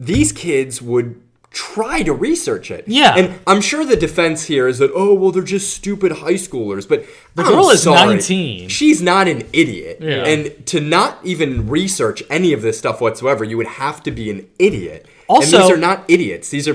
these kids would try to research it. Yeah. And I'm sure the defense here is that, oh, well, they're just stupid high schoolers. But the girl is 19. She's not an idiot. Yeah. And to not even research any of this stuff whatsoever, you would have to be an idiot. Also, and these are not idiots. These are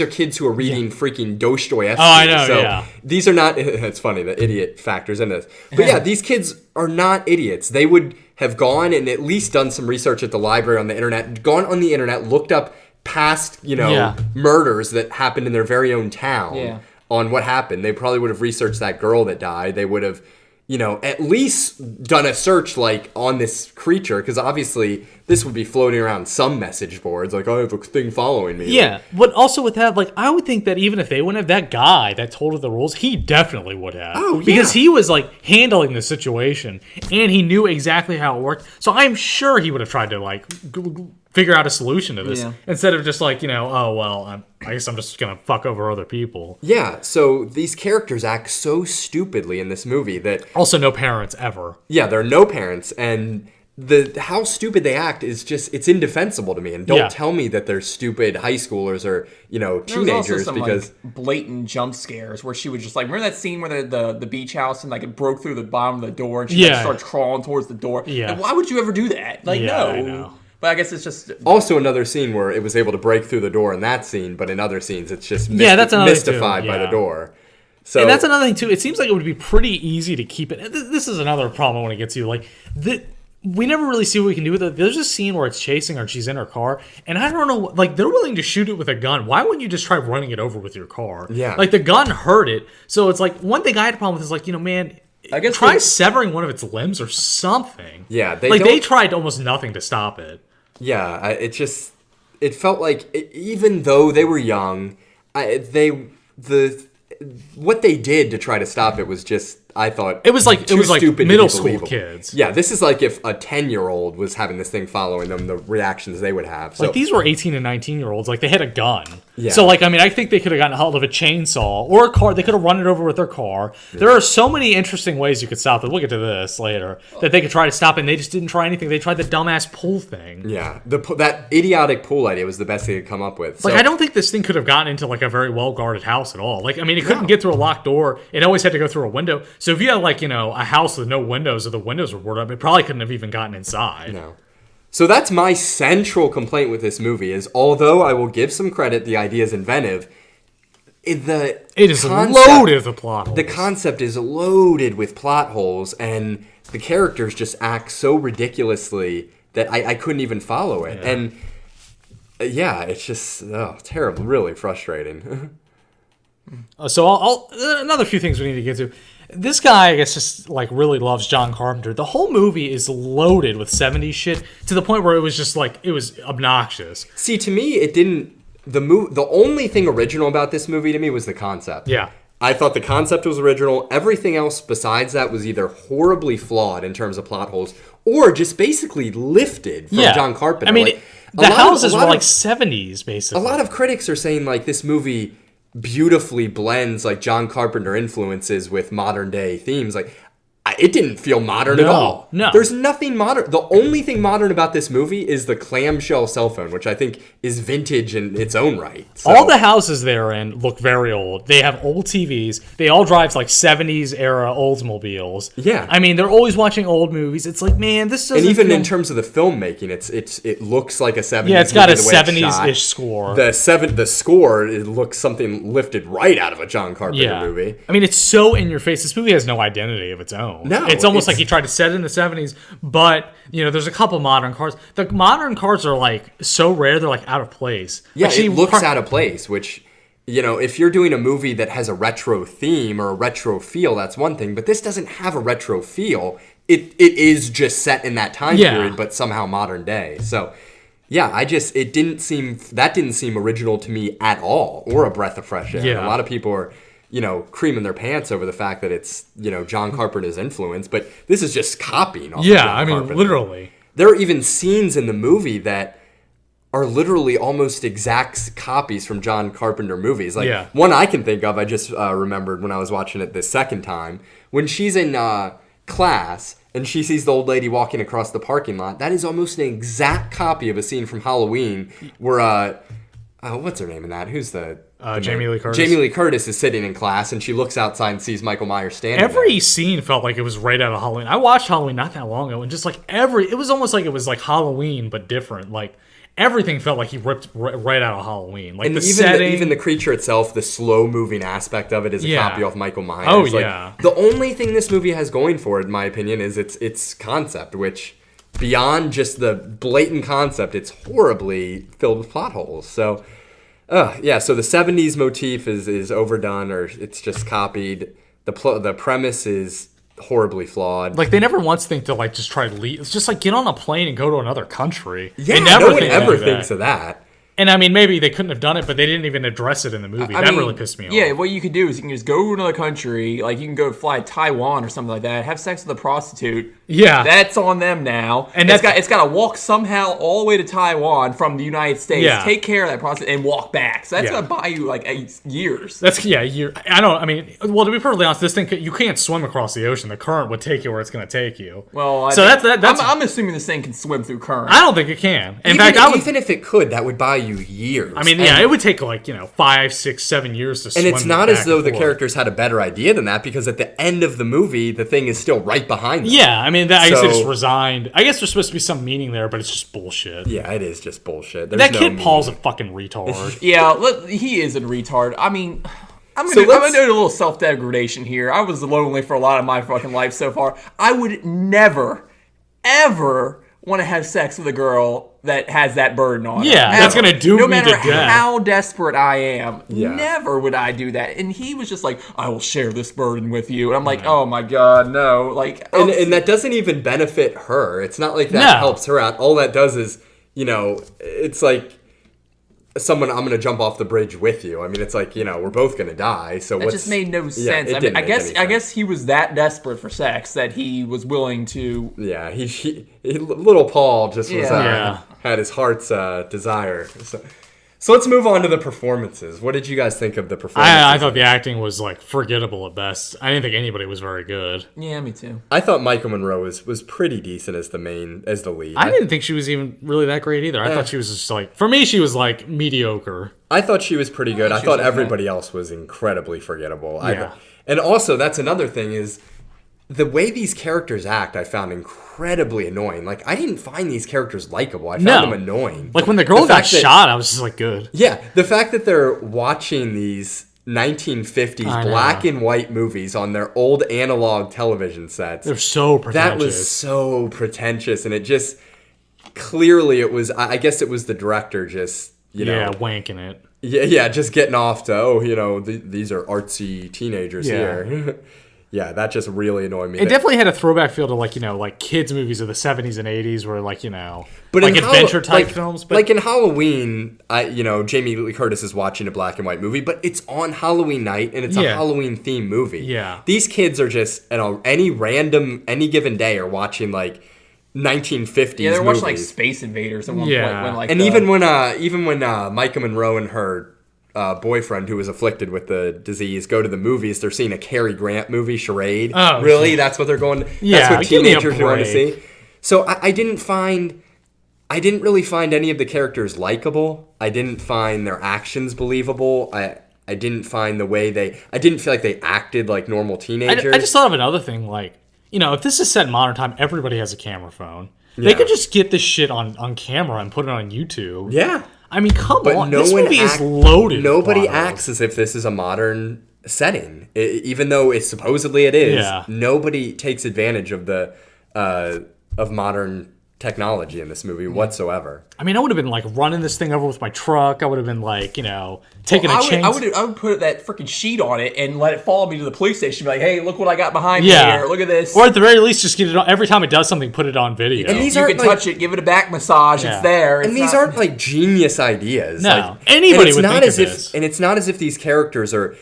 kids who are reading freaking Dostoevsky. Oh, I know, so yeah. these are not, it's funny, the idiot factors in this. But yeah, these kids are not idiots. They would have gone and at least done some research at the library on the internet, gone on the internet, looked up past, murders that happened in their very own town on what happened. They probably would have researched that girl that died. They would have, at least done a search like on this creature, because obviously this would be floating around some message boards, like, I have a thing following me. Yeah, but also with that, like, I would think that even if they wouldn't have, that guy that told her the rules, he definitely would have. Oh, yeah. Because he was, like, handling the situation, and he knew exactly how it worked. So I'm sure he would have tried to, like, figure out a solution to this, instead of just like, oh, well, I guess I'm just going to fuck over other people. Yeah, so these characters act so stupidly in this movie that... Also no parents ever. Yeah, there are no parents, and how stupid they act is just, it's indefensible to me. And don't tell me that they're stupid high schoolers or, teenagers. There was also some, because like, blatant jump scares where she would just, like, remember that scene where the beach house and, like, it broke through the bottom of the door and she like, starts crawling towards the door? Yeah. Like, why would you ever do that? Like, no. I know. But I guess it's just... Also another scene where it was able to break through the door in that scene, but in other scenes it's just that's another mystified too. by the door. So, and that's another thing too. It seems like it would be pretty easy to keep it. This is another problem when it gets to, like, we never really see what we can do with it. There's a scene where it's chasing her and she's in her car, and I don't know, like, they're willing to shoot it with a gun. Why wouldn't you just try running it over with your car? Yeah. Like, the gun hurt it. So it's like, one thing I had a problem with is, like, man, I guess try severing one of its limbs or something. Yeah. They tried almost nothing to stop it. Yeah, it felt like, even though they were young, what they did to try to stop it was just, I thought, it was like middle school kids. Yeah, this is like if a 10-year-old was having this thing following them, the reactions they would have. So, like, these were 18 and 19-year-olds. Like, they had a gun. Yeah. So, like, I mean, I think they could have gotten a hold of a chainsaw or a car. They could have run it over with their car. Yeah. There are so many interesting ways you could stop it. We'll get to this later. That they could try to stop it, and they just didn't try anything. They tried the dumbass pool thing. Yeah, that idiotic pool idea was the best they could come up with. Like, I don't think this thing could have gotten into, like, a very well-guarded house at all. Like, I mean, it couldn't get through a locked door. It always had to go through a window. So if you had, like, a house with no windows or the windows were boarded up, it probably couldn't have even gotten inside. No. So that's my central complaint with this movie is, although I will give some credit, the idea is inventive, it is loaded with plot holes. The concept is loaded with plot holes, and the characters just act so ridiculously that I couldn't even follow it. Yeah. And it's just terrible, really frustrating. So I'll another few things we need to get to. This guy, I guess, just, like, really loves John Carpenter. The whole movie is loaded with 70s shit to the point where it was just, like, it was obnoxious. See, to me, it didn't... The only thing original about this movie to me was the concept. Yeah. I thought the concept was original. Everything else besides that was either horribly flawed in terms of plot holes or just basically lifted from John Carpenter. I mean, like, the houses were, like, 70s, basically. A lot of critics are saying, like, this movie beautifully blends, like, John Carpenter influences with modern day themes. Like, it didn't feel modern at all. No. There's nothing modern. The only thing modern about this movie is the clamshell cell phone, which I think is vintage in its own right. So. All the houses they're in look very old. They have old TVs. They all drive, like, 70s era Oldsmobiles. Yeah. I mean, they're always watching old movies. It's like, man, this doesn't And even feel... in terms of the filmmaking, it looks like a 70s movie. Yeah, it's got a 70s-ish score. The score, it looks something lifted right out of a John Carpenter movie. I mean, it's so in your face. This movie has no identity of its own. No. It's almost like he tried to set it in the 70s, but, there's a couple modern cars. The modern cars are, like, so rare, they're, like, out of place. Yeah, like, it looks out of place, which, if you're doing a movie that has a retro theme or a retro feel, that's one thing, but this doesn't have a retro feel. It is just set in that time period, but somehow modern day. So, yeah, that didn't seem original to me at all, or a breath of fresh air. Yeah. A lot of people are... creaming their pants over the fact that it's, John Carpenter's influence, but this is just copying off of John Carpenter. Literally. There are even scenes in the movie that are literally almost exact copies from John Carpenter movies. Like, one I can think of, I just remembered when I was watching it the second time, when she's in class and she sees the old lady walking across the parking lot, that is almost an exact copy of a scene from Halloween where what's her name in that? Who's the Jamie main- Lee Curtis. Jamie Lee Curtis is sitting in class, and she looks outside and sees Michael Myers standing Every there. scene felt like it was right out of Halloween. I watched Halloween not that long ago, and just like it was almost like it was like Halloween but different. Like everything felt like he ripped right out of Halloween. Like And the even setting, even the creature itself, the slow moving aspect of it is a Yeah. copy of Michael Myers. Oh, Like, yeah. The only thing this movie has going for it, in my opinion, is its concept, which beyond just the blatant concept, it's horribly filled with plot holes. So, yeah. So the '70s motif is overdone, or it's just copied. The premise is horribly flawed. like they never once think to like just try to leave. It's just like get on a plane and go to another country. Yeah, They never no one think to ever do thinks that. of that. And I mean, maybe they couldn't have done it, but they didn't even address it in the movie. I That mean, really pissed me off. Yeah, what you could do is you can just go to another country, like you can go fly to Taiwan or something like that, have sex with a prostitute. Yeah. That's on them now. And it's got to walk somehow all the way to Taiwan from the United States, Yeah. take care of that prostitute, and walk back. So that's Yeah. gonna buy you like years. That's I mean, well, to be perfectly honest, this thing you can't swim across the ocean. The current would take you where it's going to take you. Well, so that's I'm assuming this thing can swim through current. I don't think it can. In Even, fact, I would. even if it could, that would buy you years. I mean, yeah, it would take like 5, 6, 7 years to swim. And it's not as back though and the forth. characters had a better idea than that, because at the end of the movie, the thing is still right behind them. Yeah, I mean, I guess they So- just resigned. I guess there's supposed to be some meaning there, but it's just bullshit. Yeah, it is just bullshit. There's That no kid meaning. Paul's a fucking retard. Yeah, he is a retard. I mean, I'm So gonna let's- do a little self-degradation here. I was lonely for a lot of my fucking life so far. I would never, ever want to have sex with a girl that has that burden on her. Yeah, that's Ever. gonna doom no me to matter death. how desperate I am, Yeah. never would I do that. And he was just like, I will share this burden with you. And I'm like, oh my god, no. Like, And that doesn't even benefit her. It's not like that No. helps her out. All that does is, it's like someone, I'm going to jump off the bridge with you. I mean, it's like, we're both going to die. So that just made no sense. it I mean, didn't I make guess any I sense. guess he was that desperate for sex that he was willing to. Yeah, he little Paul just was Yeah. had his heart's desire. So let's move on to the performances. What did you guys think of the performances? I thought the acting was like forgettable at best. I didn't think anybody was very good. Yeah, me too. I thought Michael Monroe was pretty decent as the lead. I didn't think she was even really that great either. I thought she was just like, for me, she was like mediocre. I thought she was pretty good. I she thought was okay. everybody else was incredibly forgettable. Yeah. And also, that's another thing is the way these characters act, I found incredibly annoying. Like, I didn't find these characters likable. I found No. them annoying. Like when the girl got fact that- shot, I was just like, good. Yeah, the fact that they're watching these 1950s I know. black and white movies on their old analog television sets. They're so That pretentious. was so pretentious, and it just clearly it was. I guess it was the director just wanking it. yeah, just getting off to these are artsy teenagers Yeah. here. Yeah, that just really annoyed me. It definitely had a throwback feel to like kids movies of the 70s and 80s where like But like in adventure type films. But like in Halloween, Jamie Lee Curtis is watching a black and white movie, but it's on Halloween night and it's a Yeah. Halloween themed movie. Yeah. These kids are just any given day are watching like 1950s Yeah, they're watching like movies. Space Invaders at one Yeah. point when like And even when Micah Monroe and her boyfriend, who was afflicted with the disease, go to the movies, they're seeing a Cary Grant movie, Charade. Oh, really? That's what they're going. Yeah, that's what give me a teenagers want to break. see. So I didn't really find any of the characters likable. I didn't find their actions believable. I didn't find the way I didn't feel like they acted like normal teenagers. I just thought of another thing. Like, if this is set in modern time, everybody has a camera phone. They Yeah. could just get this shit on camera and put it on YouTube. yeah. I mean, come But on. no This one movie is loaded. with Nobody plot holes. acts as if this is a modern setting, even though it supposedly it is. Yeah. Nobody takes advantage of the of modern technology in this movie whatsoever. I mean, I would have been like running this thing over with my truck. I would have been like, taking a chance. I would put that freaking sheet on it and let it follow me to the police station. Be like, hey, look what I got behind me Yeah. here. Look at this. Or at the very least, just get it on. Every time it does something, put it on video. And these you aren't can like- touch it, give it a back massage. Yeah. It's there. And these aren't like genius ideas. No. Like, Anybody and it's would not think as of if, this. And it's not as if these characters are.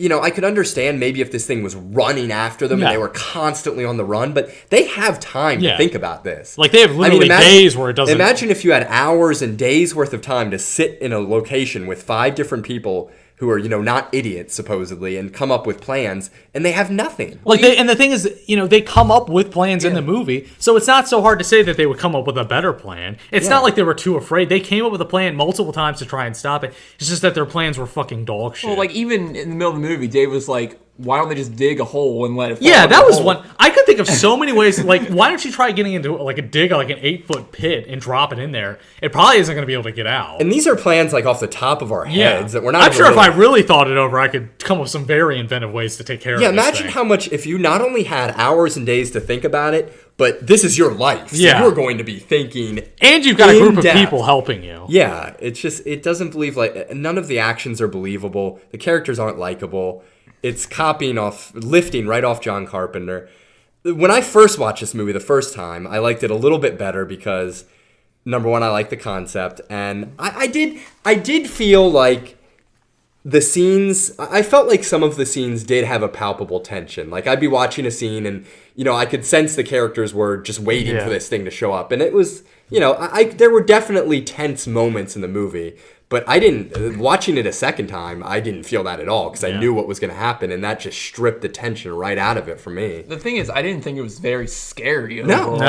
I could understand maybe if this thing was running after them No. and they were constantly on the run, but they have time to Yeah. think about this. Like, they have literally days where it doesn't. Imagine if you had hours and days worth of time to sit in a location with 5 different people who are, not idiots supposedly, and come up with plans, and they have nothing. And the thing is, they come up with plans in the movie, so it's not so hard to say that they would come up with a better plan. It's not like they were too afraid. They came up with a plan multiple times to try and stop it. It's just that their plans were fucking dog shit. Well, even in the middle of the movie, Dave was like, why don't they just dig a hole and let it fall? Yeah, that was one. I could think of so many ways. Why don't you try getting into an 8-foot pit and drop it in there? It probably isn't going to be able to get out. And these are plans off the top of our heads that we're not. I'm sure if I really thought it over, I could come up with some very inventive ways to take care of it. Yeah, imagine how much if you not only had hours and days to think about it, but this is your life. So you're going to be thinking, and you've got a group of people helping you. Yeah, it doesn't believe none of the actions are believable. The characters aren't likable. It's lifting right off John Carpenter. When I first watched this movie the first time, I liked it a little bit better because, number one, I like the concept, and I did feel like the scenes. I felt like some of the scenes did have a palpable tension. Like I'd be watching a scene, and I could sense the characters were just waiting for this thing to show up, and it was, there were definitely tense moments in the movie. But watching it a second time, I didn't feel that at all because I knew what was going to happen, and that just stripped the tension right out of it for me. The thing is, I didn't think it was very scary No.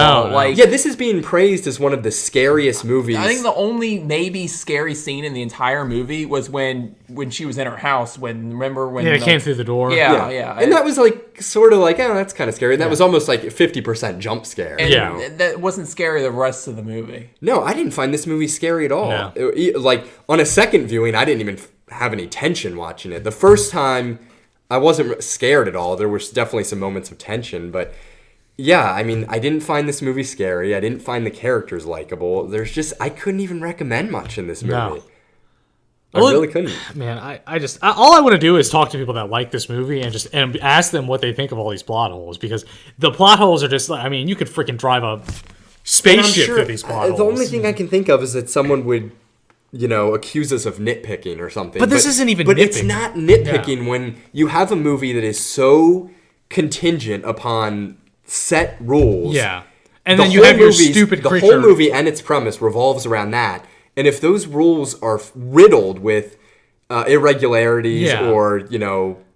This is being praised as one of the scariest movies. I think the only maybe scary scene in the entire movie was when she was in her house. Remember when? Yeah, it came through the door. Yeah. And that was sort of that's kind of scary. And that was almost like a 50% jump scare. And that wasn't scary the rest of the movie. No, I didn't find this movie scary at all. No. On a second viewing, I didn't even have any tension watching it. The first time, I wasn't scared at all. There was definitely some moments of tension, but yeah, I didn't find this movie scary. I didn't find the characters likable. I couldn't even recommend much in this movie. No. I really couldn't. Man, all I want to do is talk to people that like this movie and ask them what they think of all these plot holes, because the plot holes are just, you could freaking drive a spaceship through these plot holes. The only thing I can think of is that someone would accuse us of nitpicking or something. But this isn't even nitpicking. But nitpicking. it's not nitpicking when you have a movie that is so contingent upon set rules. Yeah. And then you have your stupid creature. The whole movie and its premise revolves around that. And if those rules are riddled with irregularities or,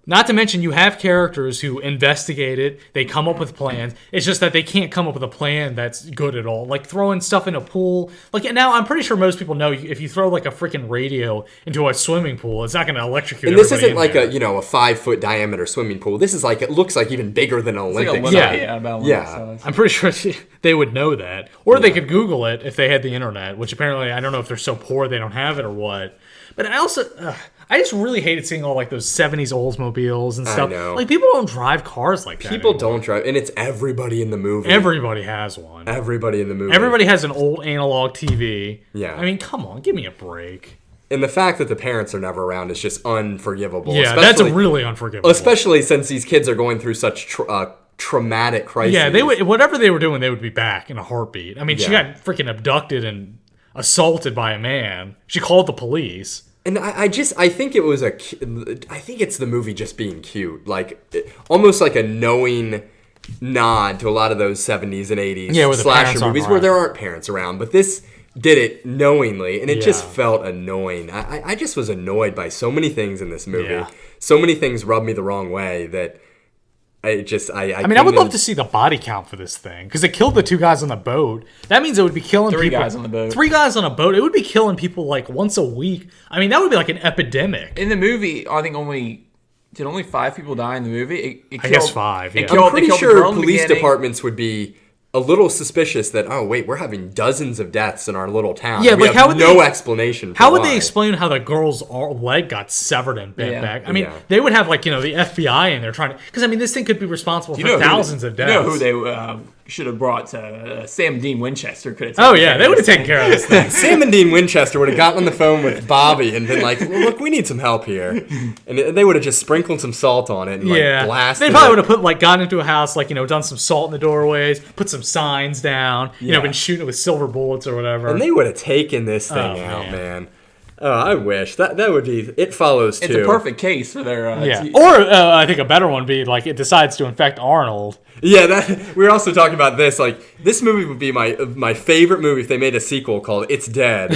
Not to mention, you have characters who investigate it. They come up with plans. It's just that they can't come up with a plan that's good at all. Like throwing stuff in a pool. Now, I'm pretty sure most people know if you throw a freaking radio into a swimming pool, it's not going to electrocute. And this isn't a 5-foot diameter swimming pool. This is it looks like even bigger than an Olympics. Yeah. I'm pretty sure they would know that, or they could Google it if they had the internet. Which apparently, I don't know if they're so poor they don't have it or what. But I just really hated seeing all those 70s Oldsmobiles and stuff. I know. People don't drive cars like that. People don't drive, and it's everybody in the movie. Everybody has one. Everybody in the movie. Everybody has an old analog TV. Yeah. Come on, give me a break. And the fact that the parents are never around is just unforgivable. Yeah, that's really unforgivable. Especially since these kids are going through such traumatic crises. Yeah, whatever they were doing, they would be back in a heartbeat. She got freaking abducted and assaulted by a man. She called the police. And I think I think it's the movie just being cute, almost like a knowing nod to a lot of those 70s and 80s slasher movies where there aren't parents around. But this did it knowingly, and it just felt annoying. I just was annoyed by so many things in this movie. Yeah. So many things rubbed me the wrong way that I would love to see the body count for this thing, because it killed the 2 guys on the boat. That means it would be killing 3 people. 3 guys on the boat. 3 guys on a boat. It would be killing people once a week. That would be like an epidemic. In the movie, I think only 5 people die in the movie? I guess 5. Yeah. I'm pretty sure police departments would be a little suspicious that, oh wait, we're having dozens of deaths in our little town. Yeah, we have no explanation for how would why. they explain how the girl's leg got severed and bent back? They would have the FBI in there trying to, because this thing could be responsible for thousands of deaths. You know who they should have brought Sam Dean Winchester could have taken care of they would have taken care of this thing. Sam and Dean Winchester would have gotten on the phone with Bobby and been like, well, look, we need some help here. And they would have just sprinkled some salt on it and blasted it. They probably would have gone into a house, done some salt in the doorways, put some signs down, been shooting it with silver bullets or whatever. And they would have taken this thing out, man. Oh, I wish that would be. It follows too. It's a perfect case for their. Or I think a better one would be like it decides to infect Arnold. Yeah, that we were also talking about this. Like, this movie would be my favorite movie if they made a sequel called "It's Dead,"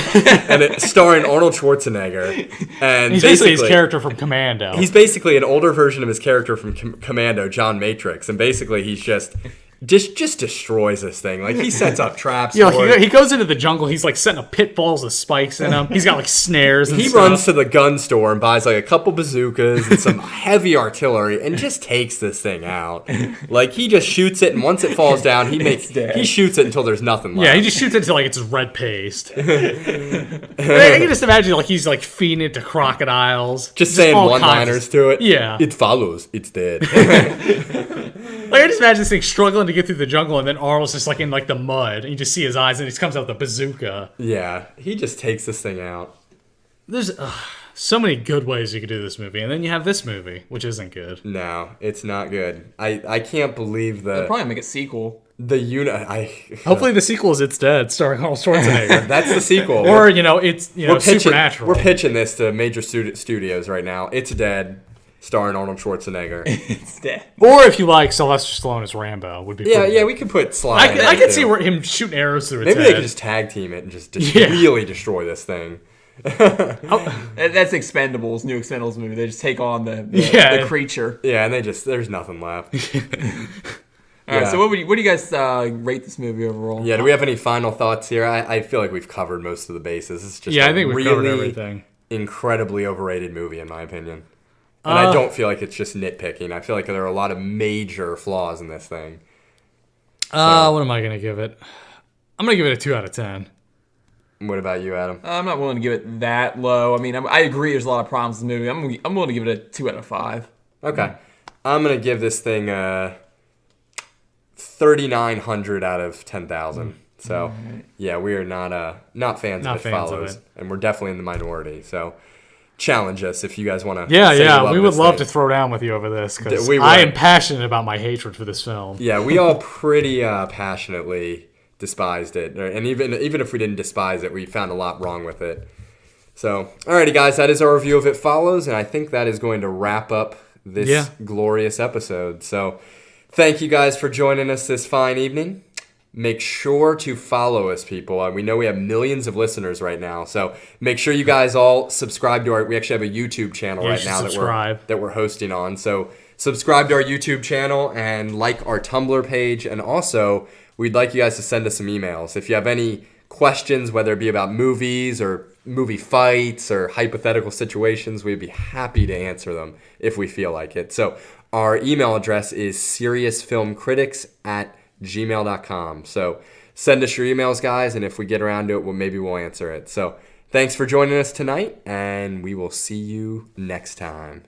and it starring Arnold Schwarzenegger. And He's basically his character from Commando. He's basically an older version of his character from Commando, John Matrix, and basically he's just destroys this thing. Like, he sets up traps. He goes into the jungle. He's like setting up pitfalls with spikes in them. He's got like snares. And he runs to the gun store and buys like a couple bazookas and some heavy artillery and just takes this thing out. Like, he just shoots it, and once it falls down, he shoots it until there's nothing left. Yeah, he just shoots it until like it's red paste. I can just imagine like he's like feeding it to crocodiles, just saying one-liners to it. Yeah, it follows. It's dead. Like, I just imagine this thing struggling to get through the jungle, and then Arnold's just like in like the mud, and you just see his eyes, and he just comes out with a bazooka. Yeah, he just takes this thing out. There's so many good ways you could do this movie, and then you have this movie, which isn't good. No, it's not good. I can't believe They'll probably make a sequel. Hopefully the sequel is It's Dead, starring Arnold Schwarzenegger. That's the sequel. Or it's Supernatural. We're pitching this to major studios right now. It's Dead, starring Arnold Schwarzenegger. It's Dead. Or if you like Sylvester Stallone as Rambo, would be yeah. We could put Sly. I could see him shooting arrows through its Maybe head. they could just tag team it and just really destroy this thing. That's Expendables, new Expendables movie. They just take on the creature. Yeah, and there's nothing left. All right, so what do you guys rate this movie overall? Yeah, do we have any final thoughts here? I feel like we've covered most of the bases. It's just I think we've covered everything. Incredibly overrated movie, in my opinion. And I don't feel like it's just nitpicking. I feel like there are a lot of major flaws in this thing. What am I going to give it? I'm going to give it a 2 out of 10. What about you, Adam? I'm not willing to give it that low. I mean, I agree there's a lot of problems in the movie. I'm willing to give it a 2 out of 5. Okay. I'm going to give this thing 3,900 out of 10,000. So, yeah, we are not fans of It Follows. And we're definitely in the minority. So, challenge us if you guys want to. Yeah. We would love to throw down with you over this because I am passionate about my hatred for this film. Yeah, we all pretty passionately despised it. And even if we didn't despise it, we found a lot wrong with it. So, alrighty, guys, that is our review of It Follows. And I think that is going to wrap up this glorious episode. So, thank you guys for joining us this fine evening. Make sure to follow us, people. We know we have millions of listeners right now, so make sure you guys all subscribe to we actually have a YouTube channel right now that we're hosting on. So subscribe to our YouTube channel and like our Tumblr page. And also, we'd like you guys to send us some emails. If you have any questions, whether it be about movies or movie fights or hypothetical situations, we'd be happy to answer them if we feel like it. So our email address is seriousfilmcritics@gmail.com. So send us your emails, guys, and if we get around to it, maybe we'll answer it. So thanks for joining us tonight, and we will see you next time.